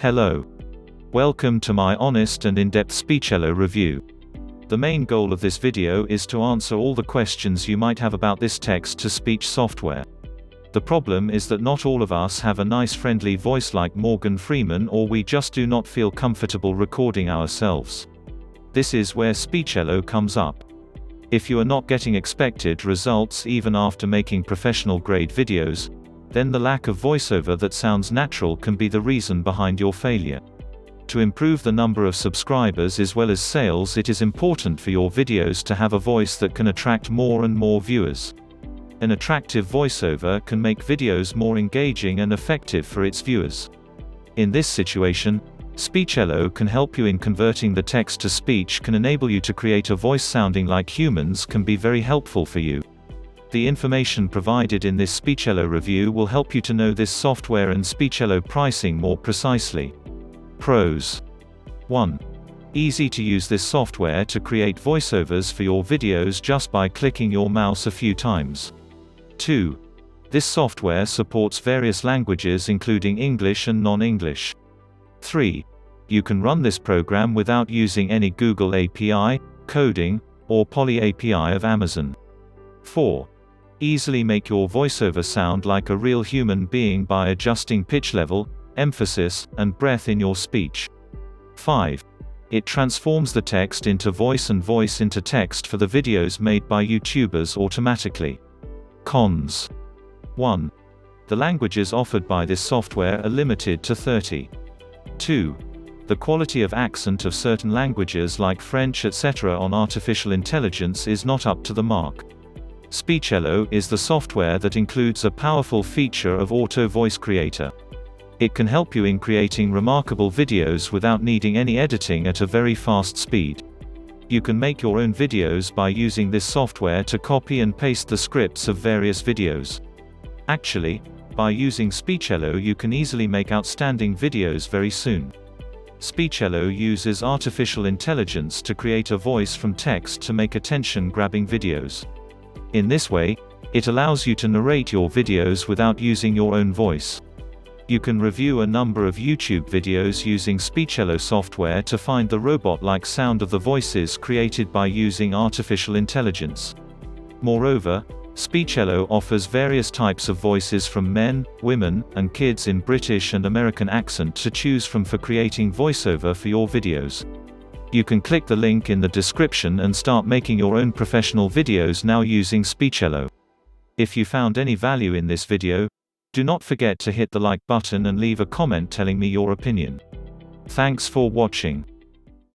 Hello. Welcome to my honest and in-depth Speechelo review. The main goal of this video is to answer all the questions you might have about this text-to-speech software. The problem is that not all of us have a nice friendly voice like Morgan Freeman, or we just do not feel comfortable recording ourselves. This is where Speechelo comes up. If you are not getting expected results even after making professional-grade videos, then the lack of voiceover that sounds natural can be the reason behind your failure. To improve the number of subscribers as well as sales, it is important for your videos to have a voice that can attract more and more viewers. An attractive voiceover can make videos more engaging and effective for its viewers. In this situation, Speechelo can help you in converting the text to speech, can enable you to create a voice sounding like humans, can be very helpful for you. The information provided in this Speechelo review will help you to know this software and Speechelo pricing more precisely. Pros. 1. Easy to use this software to create voiceovers for your videos just by clicking your mouse a few times. 2. This software supports various languages including English and non-English. 3. You can run this program without using any Google API, coding, or Poly API of Amazon. 4. Easily make your voiceover sound like a real human being by adjusting pitch level, emphasis, and breath in your speech. 5. It transforms the text into voice and voice into text for the videos made by YouTubers automatically. Cons. 1. The languages offered by this software are limited to 30. 2. The quality of accent of certain languages like French etc. on artificial intelligence is not up to the mark. Speechelo is the software that includes a powerful feature of Auto Voice Creator. It can help you in creating remarkable videos without needing any editing at a very fast speed. You can make your own videos by using this software to copy and paste the scripts of various videos. Actually, by using Speechelo you can easily make outstanding videos very soon. Speechelo uses artificial intelligence to create a voice from text to make attention-grabbing videos. In this way, it allows you to narrate your videos without using your own voice. You can review a number of YouTube videos using Speechelo software to find the robot-like sound of the voices created by using artificial intelligence. Moreover, Speechelo offers various types of voices from men, women, and kids in British and American accent to choose from for creating voiceover for your videos. You can click the link in the description and start making your own professional videos now using Speechelo. If you found any value in this video, do not forget to hit the like button and leave a comment telling me your opinion. Thanks for watching.